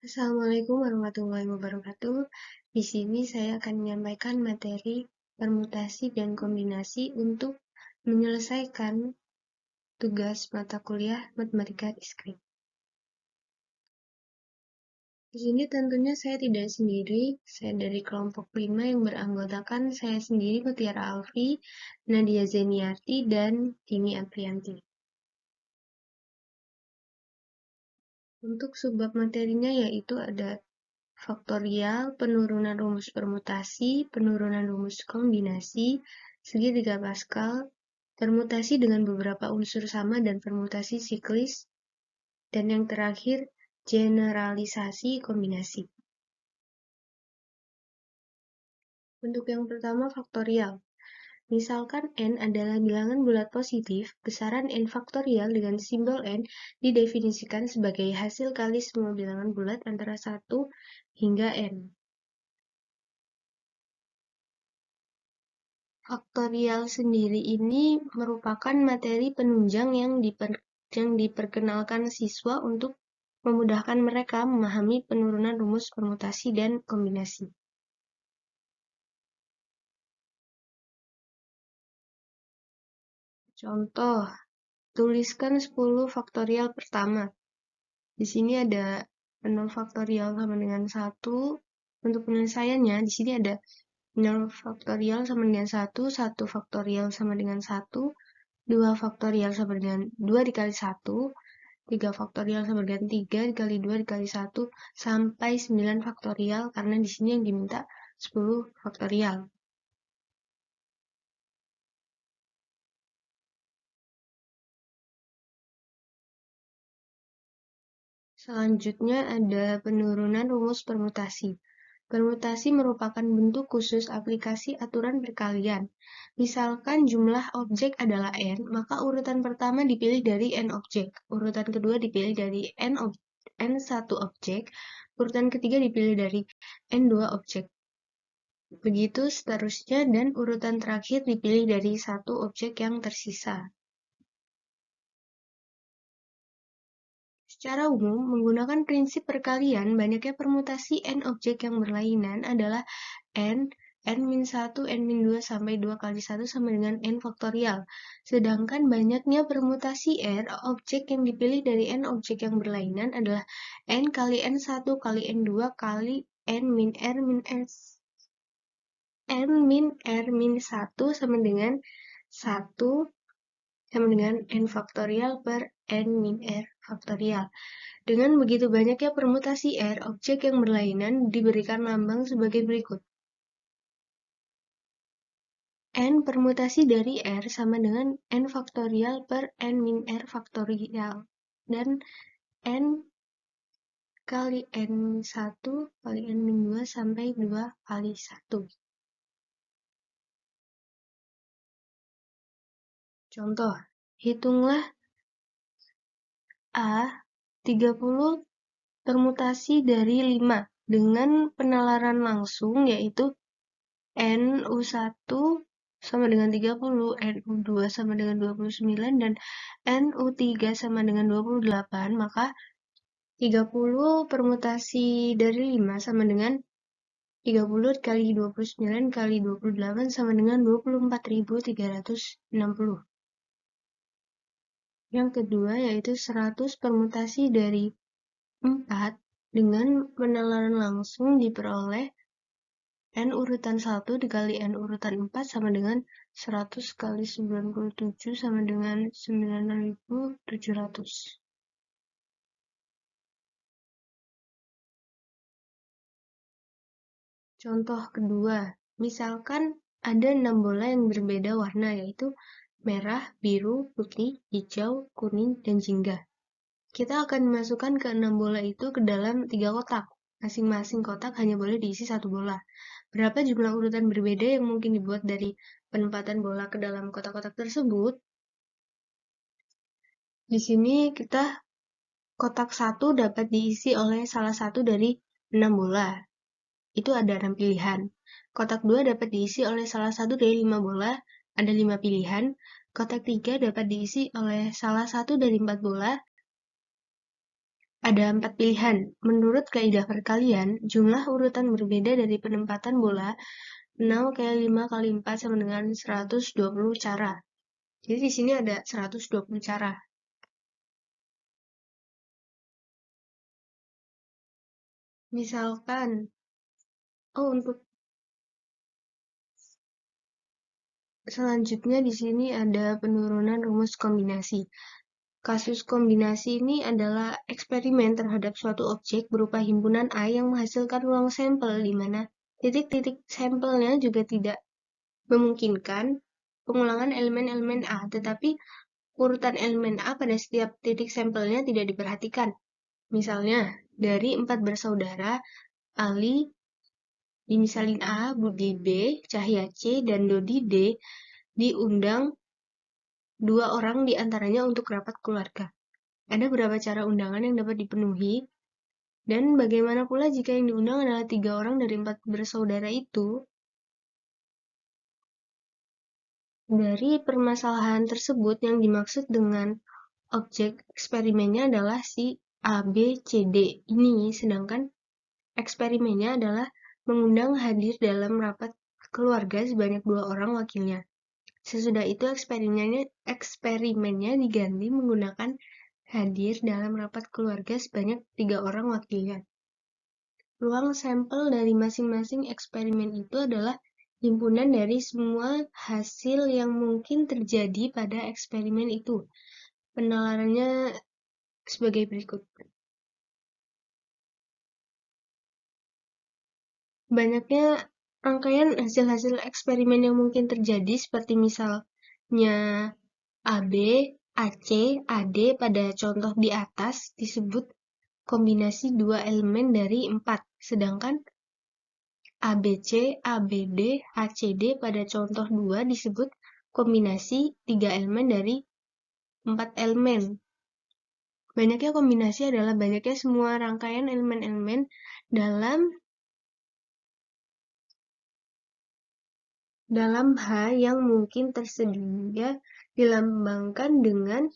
Assalamualaikum warahmatullahi wabarakatuh. Di sini saya akan menyampaikan materi permutasi dan kombinasi untuk menyelesaikan tugas mata kuliah Matematika Diskrit. Di sini tentunya saya tidak sendiri, saya dari kelompok 5 yang beranggotakan saya sendiri, Mutiara Alfi, Nadia Zeniarti, dan Tini Aprianti. Untuk subbab materinya yaitu ada faktorial, penurunan rumus permutasi, penurunan rumus kombinasi, segi 3 Pascal, permutasi dengan beberapa unsur sama dan permutasi siklis, dan yang terakhir, generalisasi kombinasi. Untuk yang pertama, faktorial. Misalkan n adalah bilangan bulat positif, besaran n faktorial dengan simbol n didefinisikan sebagai hasil kali semua bilangan bulat antara 1 hingga n. Faktorial sendiri ini merupakan materi penunjang yang diperkenalkan siswa untuk memudahkan mereka memahami penurunan rumus permutasi dan kombinasi. Contoh, tuliskan 10 faktorial pertama. Di sini ada 0 faktorial sama dengan 1. Untuk penyelesaiannya, di sini ada 0 faktorial sama dengan 1, 1 faktorial sama dengan 1, 2 faktorial sama dengan 2 dikali 1, 3 faktorial sama dengan 3 dikali 2 dikali 1, sampai 9 faktorial, karena di sini yang diminta 10 faktorial. Selanjutnya ada penurunan rumus permutasi. Permutasi merupakan bentuk khusus aplikasi aturan perkalian. Misalkan jumlah objek adalah n, maka urutan pertama dipilih dari n objek, urutan kedua dipilih dari n1 objek, urutan ketiga dipilih dari n2 objek. Begitu seterusnya, dan urutan terakhir dipilih dari satu objek yang tersisa. Secara umum, menggunakan prinsip perkalian, banyaknya permutasi n objek yang berlainan adalah n-1, n-2 sampai 2 kali 1 sama dengan n faktorial. Sedangkan banyaknya permutasi r objek yang dipilih dari n objek yang berlainan adalah n kali n1 kali n2 kali n min r min s. n min r min 1 sama dengan 1 sama dengan n faktorial per n min r faktorial. Dengan begitu banyaknya permutasi r, objek yang berlainan diberikan lambang sebagai berikut. N permutasi dari r sama dengan n faktorial per n min r faktorial. Dan n kali n1 kali n min 2 sampai 2 kali 1. Contoh, hitunglah A 30 permutasi dari 5 dengan penalaran langsung, yaitu NU1 sama dengan 30, NU2 sama dengan 29, dan NU3 sama dengan 28, maka 30 permutasi dari 5 sama dengan 30 kali 29 kali 28 sama dengan 24.360. Yang kedua yaitu 100 permutasi dari 4 dengan penalaran langsung diperoleh n urutan 1 dikali n urutan 4 sama dengan 100 kali 97 sama dengan 9.700. Contoh kedua, misalkan ada 6 bola yang berbeda warna, yaitu merah, biru, putih, hijau, kuning, dan jingga. Kita akan memasukkan ke 6 bola itu ke dalam 3 kotak. Masing-masing kotak hanya boleh diisi 1 bola. Berapa jumlah urutan berbeda yang mungkin dibuat dari penempatan bola ke dalam kotak-kotak tersebut? Di sini kita kotak 1 dapat diisi oleh salah satu dari 6 bola. Itu ada 6 pilihan. Kotak 2 dapat diisi oleh salah satu dari 5 bola, ada 5 pilihan. Kotak 3 dapat diisi oleh salah satu dari 4 bola, Ada 4 pilihan. Menurut kaidah perkalian, jumlah urutan berbeda dari penempatan bola 6 kali 5 kali 4 sama dengan 120 cara. Jadi di sini ada 120 cara. Misalkan, untuk selanjutnya di sini ada penurunan rumus kombinasi. Kasus kombinasi ini adalah eksperimen terhadap suatu objek berupa himpunan A yang menghasilkan ruang sampel di mana titik-titik sampelnya juga tidak memungkinkan pengulangan elemen-elemen A, tetapi urutan elemen A pada setiap titik sampelnya tidak diperhatikan. Misalnya, dari 4 bersaudara, Ali dimisalin A, Budi B, Cahya C, dan Dodi D, diundang 2 orang di antaranya untuk rapat keluarga. Ada berapa cara undangan yang dapat dipenuhi? Dan bagaimana pula jika yang diundang adalah 3 orang dari 4 bersaudara itu? Dari permasalahan tersebut, yang dimaksud dengan objek eksperimennya adalah si A, B, C, D ini, sedangkan eksperimennya adalah mengundang hadir dalam rapat keluarga sebanyak 2 orang wakilnya. Sesudah itu eksperimennya diganti menggunakan hadir dalam rapat keluarga sebanyak 3 orang wakilnya. Ruang sampel dari masing-masing eksperimen itu adalah himpunan dari semua hasil yang mungkin terjadi pada eksperimen itu. Penalarannya sebagai berikut. Banyaknya rangkaian hasil-hasil eksperimen yang mungkin terjadi, seperti misalnya AB, AC, AD pada contoh di atas disebut kombinasi 2 elemen dari 4, sedangkan ABC, ABD, ACD pada contoh 2 disebut kombinasi 3 elemen dari 4 elemen. Banyaknya kombinasi adalah banyaknya semua rangkaian elemen-elemen dalam H yang mungkin tersedia dilambangkan dengan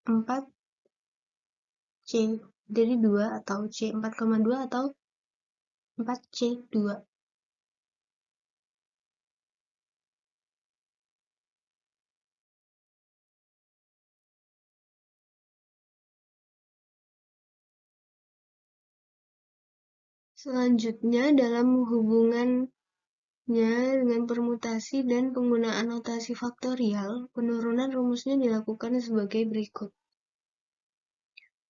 4C dari 2 atau C 4,2 atau 4C2. Selanjutnya, dalam hubungannya dengan permutasi dan penggunaan notasi faktorial, penurunan rumusnya dilakukan sebagai berikut.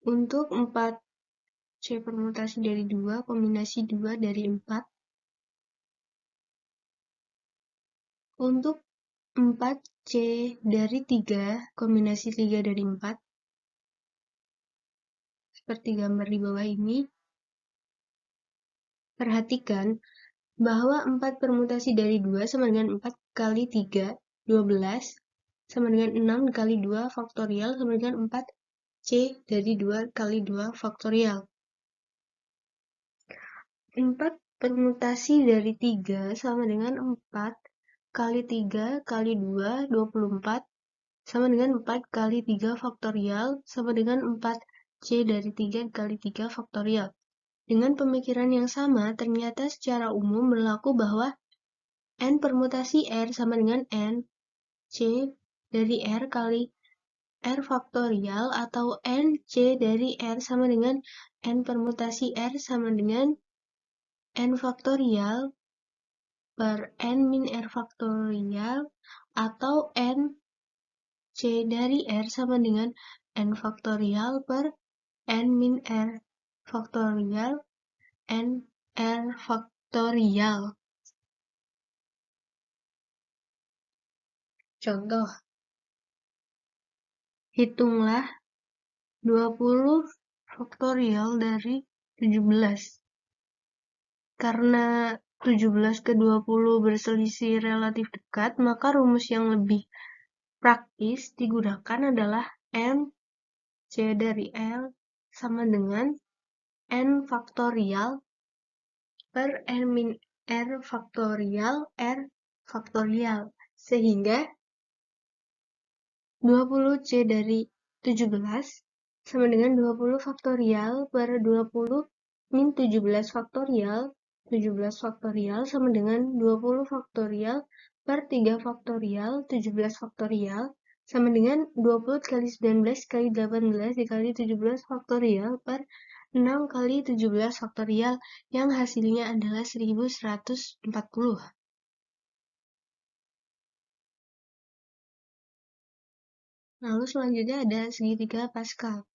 Untuk 4C permutasi dari 2, kombinasi 2 dari 4. Untuk 4C dari 3, kombinasi 3 dari 4. Seperti gambar di bawah ini. Perhatikan bahwa 4 permutasi dari 2 sama dengan 4 kali 3, 12, sama dengan 6 kali 2 faktorial sama dengan 4C dari 2 kali 2 faktorial. 4 permutasi dari 3 sama dengan 4 kali 3 kali 2, 24, sama dengan 4 kali 3 faktorial sama dengan 4C dari 3 kali 3 faktorial. Dengan pemikiran yang sama, ternyata secara umum berlaku bahwa N permutasi R sama dengan N C dari R kali R faktorial atau N C dari R sama dengan N permutasi R sama dengan N faktorial per N min R faktorial atau N C dari R sama dengan N faktorial per N min R faktorial N R faktorial. Contoh, hitunglah 20 faktorial dari 17. Karena 17 ke 20 berselisih relatif dekat, maka rumus yang lebih praktis digunakan adalah N C dari L sama dengan N faktorial per N min R faktorial R faktorial. Sehingga 20C dari 17 sama dengan 20 faktorial per 20 min 17 faktorial. 17 faktorial sama dengan 20 faktorial per 3 faktorial. 17 faktorial sama dengan 20 kali 19 kali 18 dikali 17 faktorial per 6 kali 17 faktorial yang hasilnya adalah 1140. Lalu selanjutnya ada segitiga Pascal.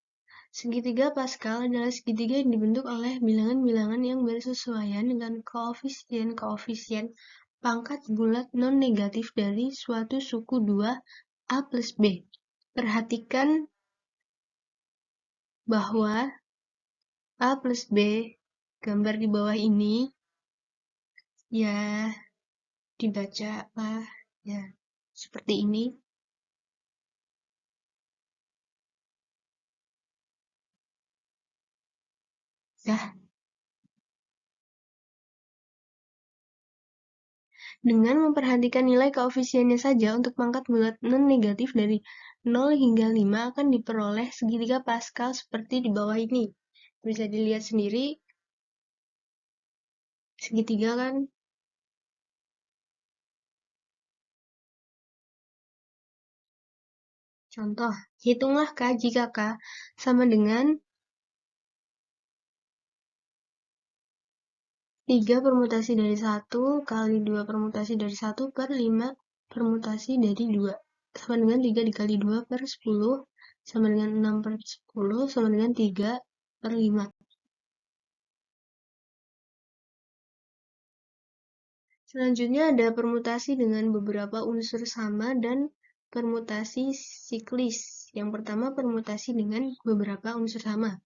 Segitiga Pascal adalah segitiga yang dibentuk oleh bilangan-bilangan yang bersesuaian dengan koefisien-koefisien pangkat bulat non-negatif dari suatu suku 2 A plus B. Perhatikan bahwa A plus B, gambar di bawah ini, ya dibaca apa, ya seperti ini. Ya, dengan memperhatikan nilai koefisiennya saja untuk pangkat bulat non-negatif dari 0 hingga 5 akan diperoleh segitiga Pascal seperti di bawah ini. Bisa dilihat sendiri, segitiga kan? Contoh, hitunglah K jika K sama dengan 3 permutasi dari 1 kali 2 permutasi dari 1 per 5 permutasi dari 2. Sama dengan 3 dikali 2 per 10, sama dengan 6 per 10, sama dengan 3 per 5. Selanjutnya ada permutasi dengan beberapa unsur sama dan permutasi siklis. Yang pertama permutasi dengan beberapa unsur sama.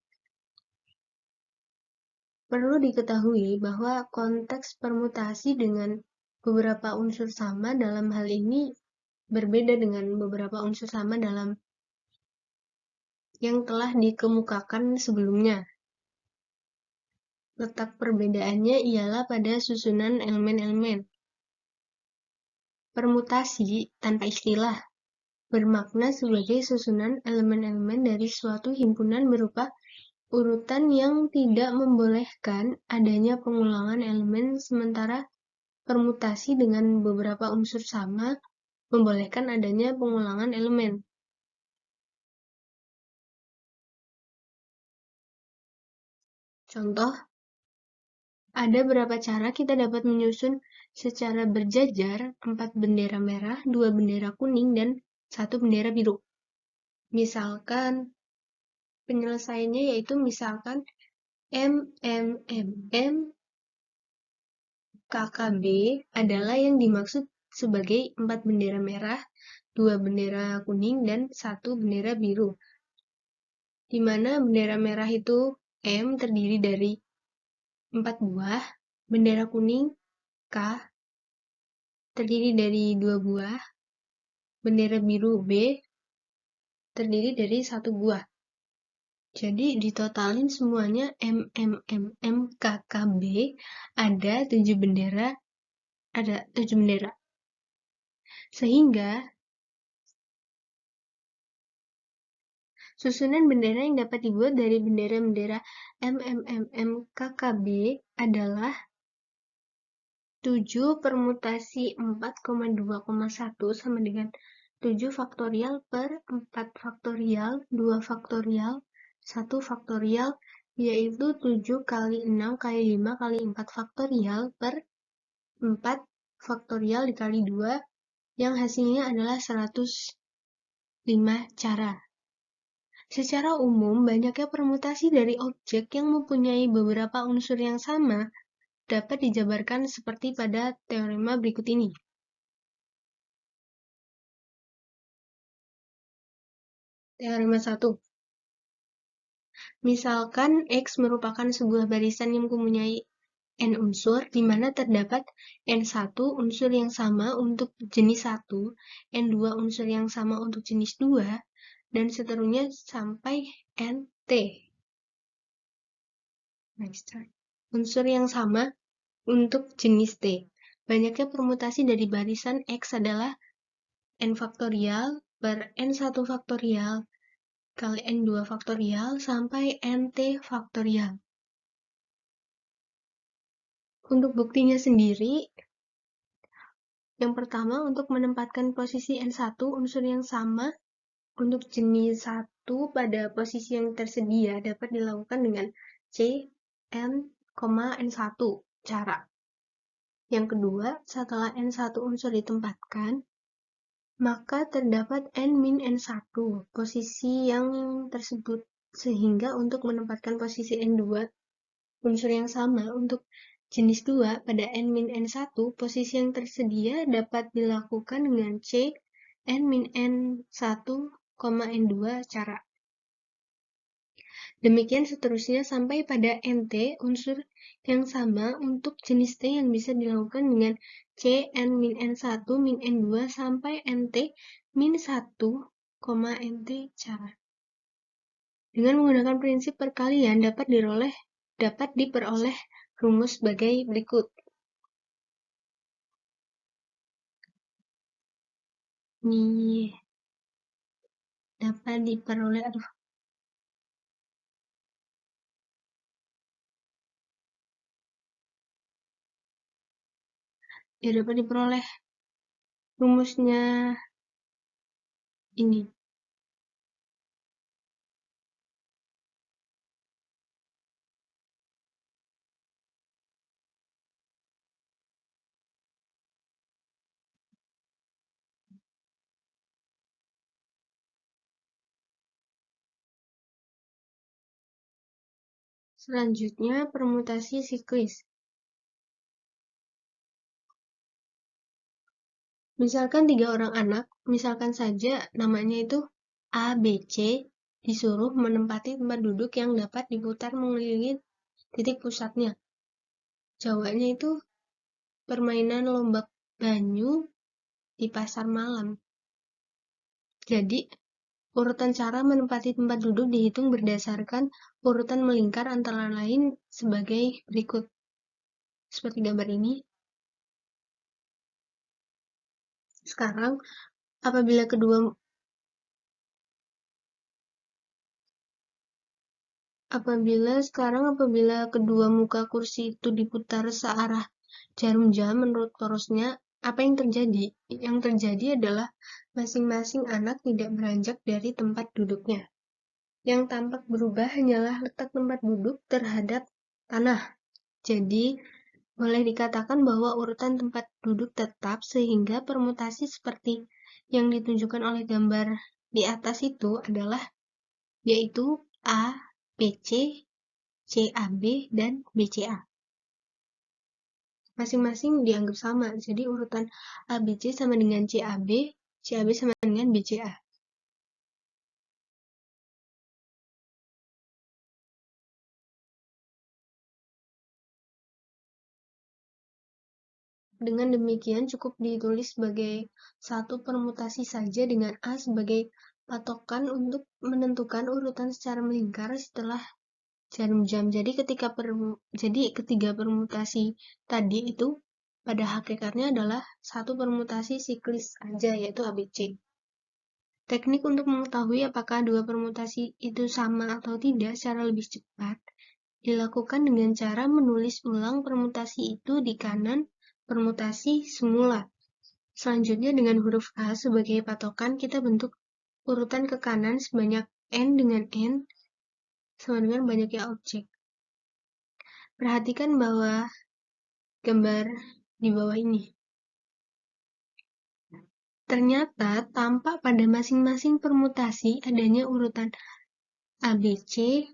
Perlu diketahui bahwa konteks permutasi dengan beberapa unsur sama dalam hal ini berbeda dengan beberapa unsur sama dalam yang telah dikemukakan sebelumnya. Letak perbedaannya ialah pada susunan elemen-elemen. Permutasi tanpa istilah bermakna sebagai susunan elemen-elemen dari suatu himpunan berupa urutan yang tidak membolehkan adanya pengulangan elemen, sementara permutasi dengan beberapa unsur sama membolehkan adanya pengulangan elemen. Contoh, ada berapa cara kita dapat menyusun secara berjajar 4 bendera merah, 2 bendera kuning, dan 1 bendera biru. Misalkan, penyelesaiannya yaitu misalkan MMMM KKB adalah yang dimaksud sebagai 4 bendera merah, 2 bendera kuning, dan 1 bendera biru. Di mana bendera merah itu M terdiri dari 4 buah, bendera kuning K terdiri dari 2 buah, bendera biru B terdiri dari 1 buah. Jadi ditotalin semuanya MMMMKKB ada 7 bendera, Sehingga susunan bendera yang dapat dibuat dari bendera-bendera MMMMKKB adalah 7 permutasi 4,2,1 sama dengan 7 faktorial per 4 faktorial, 2 faktorial, 1 faktorial, yaitu 7 kali 6 kali 5 kali 4 faktorial per 4 faktorial dikali 2, yang hasilnya adalah 105 cara. Secara umum, banyaknya permutasi dari objek yang mempunyai beberapa unsur yang sama dapat dijabarkan seperti pada teorema berikut ini. Teorema 1. Misalkan X merupakan sebuah barisan yang mempunyai N unsur, di mana terdapat N1 unsur yang sama untuk jenis 1, N2 unsur yang sama untuk jenis 2, dan seterusnya sampai NT. Unsur yang sama untuk jenis T. Banyaknya permutasi dari barisan X adalah N faktorial per N1 faktorial kali N2 faktorial sampai NT faktorial. Untuk buktinya sendiri, yang pertama untuk menempatkan posisi N1 unsur yang sama untuk jenis 1 pada posisi yang tersedia dapat dilakukan dengan C, N, N1 cara. Yang kedua, setelah N1 unsur ditempatkan, maka terdapat N-N1 posisi yang tersebut, sehingga untuk menempatkan posisi N2 unsur yang sama untuk jenis 2 pada N-N1, posisi yang tersedia dapat dilakukan dengan C, N-N1, N2 cara. Demikian seterusnya sampai pada NT unsur yang sama untuk jenis T yang bisa dilakukan dengan C, N-N1, N2 sampai NT -1, NT cara. Dengan menggunakan prinsip perkalian dapat diperoleh rumus sebagai berikut. Nih, dapat diperoleh, dapat diperoleh rumusnya ini. Selanjutnya, permutasi siklis. Misalkan 3 orang anak, misalkan saja namanya itu A, B, C, disuruh menempati tempat duduk yang dapat diputar mengelilingi titik pusatnya. Jawabannya itu permainan lomba banyu di pasar malam. Jadi, urutan cara menempati tempat duduk dihitung berdasarkan urutan melingkar antara lain sebagai berikut. Seperti gambar ini. Sekarang, apabila kedua muka kursi itu diputar searah jarum jam menurut porosnya, apa yang terjadi? Yang terjadi adalah masing-masing anak tidak beranjak dari tempat duduknya. Yang tampak berubah hanyalah letak tempat duduk terhadap tanah. Jadi, boleh dikatakan bahwa urutan tempat duduk tetap sehingga permutasi seperti yang ditunjukkan oleh gambar di atas itu adalah yaitu A, BC, CAB, dan BCA. Masing-masing dianggap sama, jadi urutan ABC sama dengan CAB, CAB sama dengan BCA. Dengan demikian cukup ditulis sebagai satu permutasi saja dengan A sebagai patokan untuk menentukan urutan secara melingkar setelah jarum jam. Jadi ketiga permutasi tadi itu pada hakikatnya adalah satu permutasi siklis saja, yaitu ABC. Teknik untuk mengetahui apakah dua permutasi itu sama atau tidak secara lebih cepat dilakukan dengan cara menulis ulang permutasi itu di kanan permutasi semula. Selanjutnya dengan huruf A sebagai patokan kita bentuk urutan ke kanan sebanyak N dengan N sama dengan banyaknya objek. Perhatikan bahwa gambar di bawah ini. Ternyata tampak pada masing-masing permutasi adanya urutan ABC,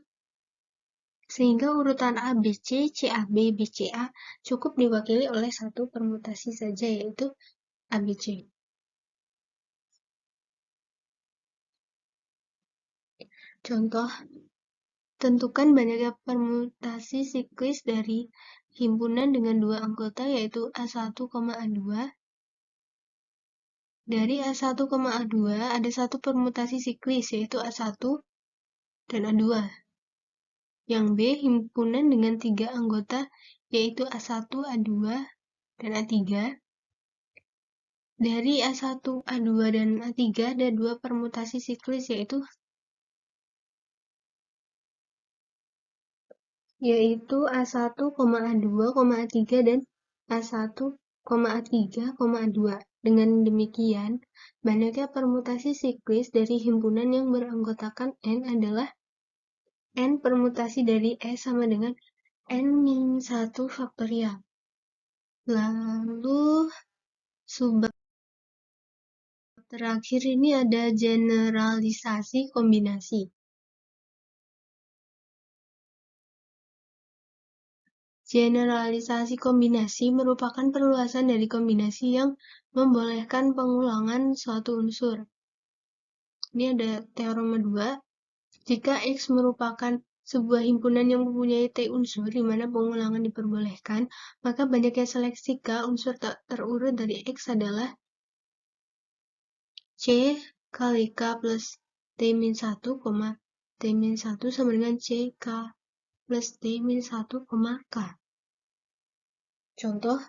sehingga urutan ABC, CAB, BCA cukup diwakili oleh satu permutasi saja, yaitu ABC. Contoh, tentukan banyaknya permutasi siklis dari himpunan dengan dua anggota, yaitu A1, A2. Dari A1, A2 ada satu permutasi siklis, yaitu A1 dan A2. Yang B, himpunan dengan 3 anggota, yaitu A1, A2, dan A3. Dari A1, A2, dan A3 ada 2 permutasi siklis, yaitu yaitu A1, A2, A3, dan A1, A3, A2. Dengan demikian, banyaknya permutasi siklis dari himpunan yang beranggotakan N adalah N permutasi dari E sama dengan N-1 faktorial. Lalu, subbab terakhir ini ada generalisasi kombinasi. Generalisasi kombinasi merupakan perluasan dari kombinasi yang membolehkan pengulangan suatu unsur. Ini ada teorema 2. Jika X merupakan sebuah himpunan yang mempunyai T unsur di mana pengulangan diperbolehkan, maka banyaknya seleksi K unsur tak terurut dari X adalah C kali K plus T-1, T-1 sama dengan CK plus T-1, K. Contoh,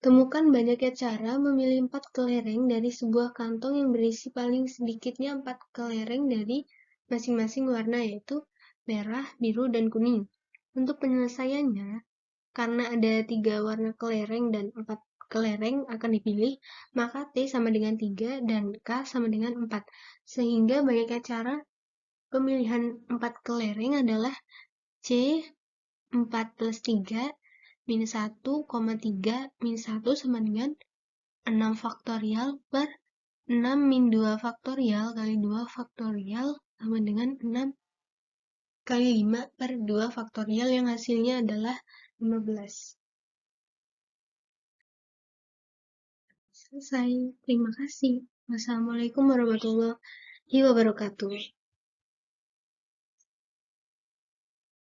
temukan banyaknya cara memilih 4 kelereng dari sebuah kantong yang berisi paling sedikitnya 4 kelereng dari masing-masing warna, yaitu merah, biru, dan kuning. Untuk penyelesaiannya, karena ada 3 warna kelereng dan 4 kelereng akan dipilih, maka T sama dengan 3 dan K sama dengan 4. Sehingga banyaknya cara pemilihan 4 kelereng adalah C 4 plus 3 min 1, 3 min 1 sama dengan 6 faktorial per 6 min 2 faktorial kali 2 faktorial sama dengan 6 kali 5 per 2 faktorial yang hasilnya adalah 15. Selesai. Terima kasih. Wassalamualaikum warahmatullahi wabarakatuh.